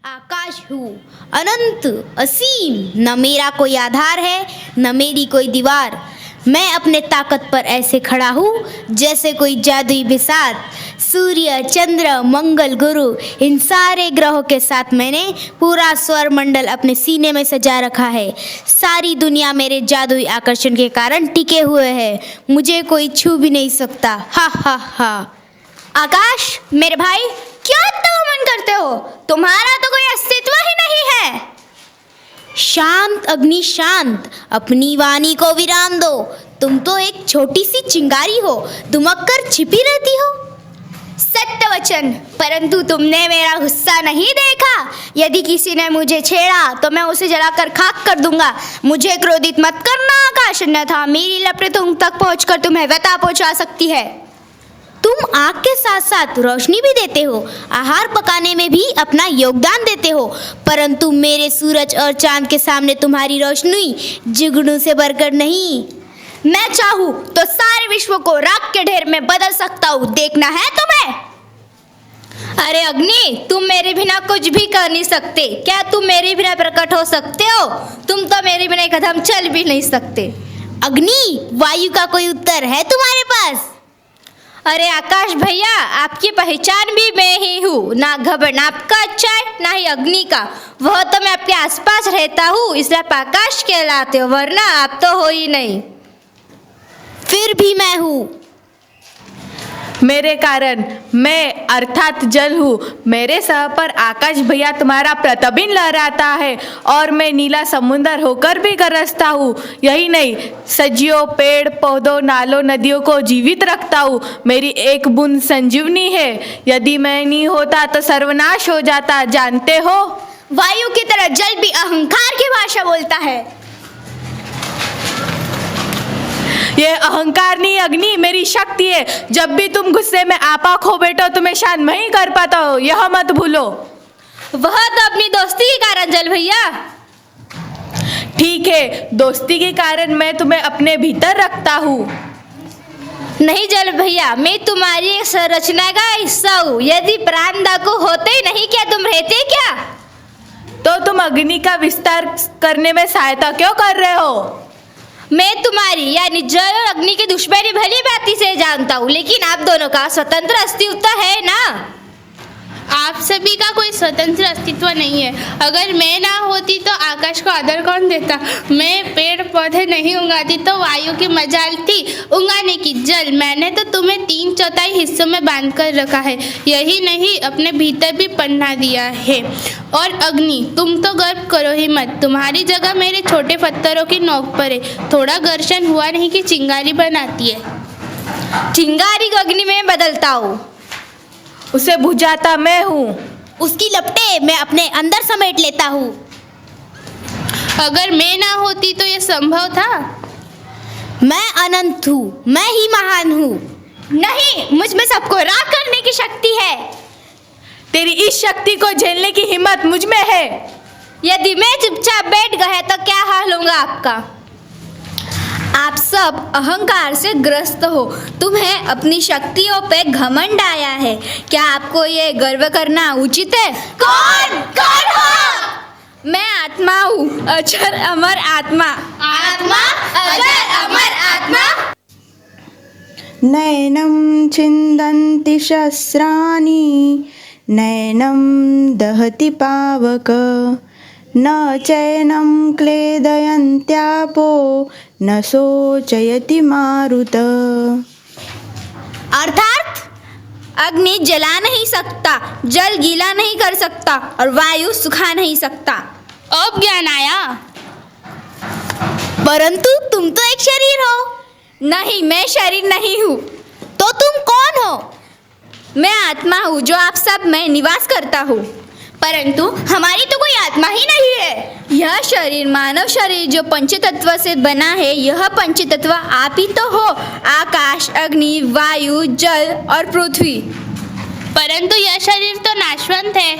आकाश हूँ, अनंत असीम, न मेरा कोई आधार है न मेरी कोई दीवार। मैं अपने ताकत पर ऐसे खड़ा हूँ जैसे कोई जादुई बिसात। सूर्य, चंद्र, मंगल, गुरु, इन सारे ग्रहों के साथ मैंने पूरा सौर मंडल अपने सीने में सजा रखा है। सारी दुनिया मेरे जादुई आकर्षण के कारण टिके हुए है। मुझे कोई छू भी नहीं सकता। हा हा हा। आकाश, मेरे भाई, क्या इतना घमंड करते हो? तुम्हारा तो कोई अस्तित्व ही नहीं है। शांत अग्नि शांत, अपनी वाणी को विराम दो। तुम तो एक छोटी सी चिंगारी हो, दुमक कर छिपी रहती हो। सत्य वचन, परंतु तुमने मेरा गुस्सा नहीं देखा। यदि किसी ने मुझे छेड़ा तो मैं उसे जलाकर खाक कर दूंगा। मुझे क्रोधित मत करना आकाश, अन्यथा मेरी लपटें तुम तक पहुंचकर तुम्हें व्यथा पहुंचा सकती है। तुम आग के साथ साथ रोशनी भी देते हो, आहार पकाने में भी अपना योगदान देते हो, परंतु मेरे सूरज और चांद के सामने तुम्हारी रोशनी जुगनू से बढ़कर नहीं। मैं चाहूँ तो सारे विश्व को राख के ढेर में बदल सकता हूँ। देखना है तुम्हें? अरे अग्नि, तुम मेरे बिना कुछ भी कर नहीं सकते। क्या तुम मेरे बिना प्रकट हो सकते हो? तुम तो मेरे बिना एक कदम चल भी नहीं सकते। अग्नि, वायु का कोई उत्तर है तुम्हारे पास? अरे आकाश भैया, आपकी पहचान भी मैं ही हूँ। ना घबन आपका अच्छा है, ना ही अग्नि का। वह तो मैं आपके आसपास रहता हूँ, इसलिए आप आकाश कहलाते हो, वरना आप तो हो ही नहीं। फिर भी मैं हूँ। मेरे कारण, मैं अर्थात जल हूँ। मेरे सह पर आकाश भैया तुम्हारा प्रतिबिंब लहराता है और मैं नीला समुंदर होकर भी गरजता हूँ। यही नहीं, सजियों, पेड़ पौधों, नालों, नदियों को जीवित रखता हूँ। मेरी एक बूंद संजीवनी है। यदि मैं नहीं होता तो सर्वनाश हो जाता, जानते हो? वायु की तरह जल भी अहंकार की भाषा बोलता है। ये अहंकार नहीं अग्नि, मेरी शक्ति है। जब भी तुम गुस्से में आपा खो बैठो तो मैं शांत नहीं कर पाता हो, यह मत भूलो। वह तो अपनी दोस्ती के कारण जल भैया। ठीक है, दोस्ती के कारण मैं तुम्हें अपने भीतर रखता हूँ। नहीं जल भैया, मैं तुम्हारी संरचना का हिस्सा हूँ। यदि प्राण दाकू होते ही नहीं, क्या तुम रहते क्या? तो तुम अग्नि का विस्तार करने में सहायता क्यों कर रहे हो? मैं तुम्हारी यानी जल और अग्नि की दुश्मनी भली भांति से जानता हूँ, लेकिन आप दोनों का स्वतंत्र अस्तित्व है ना? आप सभी का कोई स्वतंत्र अस्तित्व नहीं है। अगर मैं ना होती तो आकाश को आदर कौन देता? मैं पेड़ पौधे नहीं उगाती तो वायु की मजाल थी उगाने की। जल, मैंने तो तुम्हें 3/4 हिस्सों में बांध कर रखा है। यही नहीं, अपने भीतर भी पन्ना दिया है। और अग्नि, तुम तो गर्व करो ही मत। तुम्हारी जगह मेरे छोटे पत्थरों की नोक पर है। थोड़ा घर्षण हुआ नहीं कि चिंगारी बनाती है। चिंगारी को अग्नि में बदलता हूँ, उसे बुझाता मैं हूँ। उसकी लपटें मैं अपने अंदर समेट लेता हूँ। अगर मैं ना होती तो यह संभव था? मैं अनंत हूँ, मैं ही महान हूँ। नहीं, मुझ में सबको राख करने की शक्ति है। तेरी इस शक्ति को झेलने की हिम्मत मुझ में है। यदि मैं चुपचाप बैठ गया तो क्या हाल होगा आपका? आप सब अहंकार से ग्रस्त हो। तुम्हें अपनी शक्तियों पे घमंड आया है। क्या आपको ये गर्व करना उचित है? कौन हो? मैं आत्मा हूँ, अजर अमर आत्मा। आत्मा, अजर अमर आत्मा। नैनं छिन्दन्ति शस्त्राणि, नैनं दहति पावक, न चैनं क्लेदयन्त्यापो, न शोचयति मारुत। अर्थात अग्नि जला नहीं सकता, जल गीला नहीं कर सकता और वायु सुखा नहीं सकता। अब ज्ञान आया। परंतु तुम तो एक शरीर हो। नहीं, मैं शरीर नहीं हूँ। तो तुम कौन हो? मैं आत्मा हूँ जो आप सब में निवास करता हूँ, परंतु हमारी तो कोई आत्मा ही नहीं है। यह शरीर, मानव शरीर जो पंचतत्व से बना है, यह पंचतत्व आप ही तो हो। आकाश, अग्नि, वायु, जल और पृथ्वी। परंतु यह शरीर तो नाशवंत है।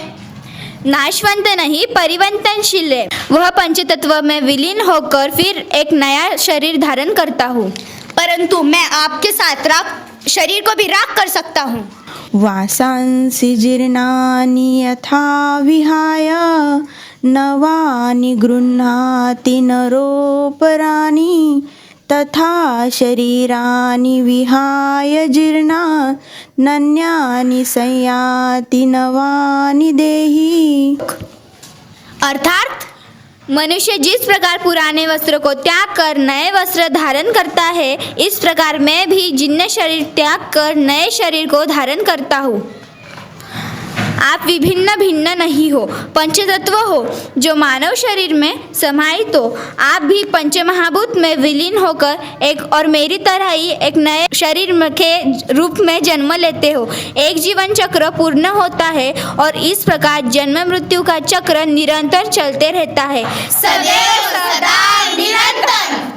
नाशवंत नहीं, परिवर्तनशील है। वह पंचतत्व में विलीन होकर फिर एक नया शरीर धारण करता हूँ। परंतु मैं आपके साथ शरीर को भी राख कर सकता हूँ। वासांसि जीर्णानि यथा विहाय नवानि गृह्णाति नरोपराणि तथा शरीराणि विहाय जीर्णा नन्यानि संयाति नवानि देहि। अर्थात मनुष्य जिस प्रकार पुराने वस्त्र को त्याग कर नए वस्त्र धारण करता है, इस प्रकार मैं भी जीर्ण शरीर त्याग कर नए शरीर को धारण करता हूँ। आप विभिन्न भिन्न नहीं हो, पंचतत्व हो जो मानव शरीर में समाहित हो। आप भी पंचमहाभूत में विलीन होकर एक और मेरी तरह ही एक नए शरीर के रूप में जन्म लेते हो। एक जीवन चक्र पूर्ण होता है और इस प्रकार जन्म मृत्यु का चक्र निरंतर चलते रहता है, सदैव सदा निरंतर।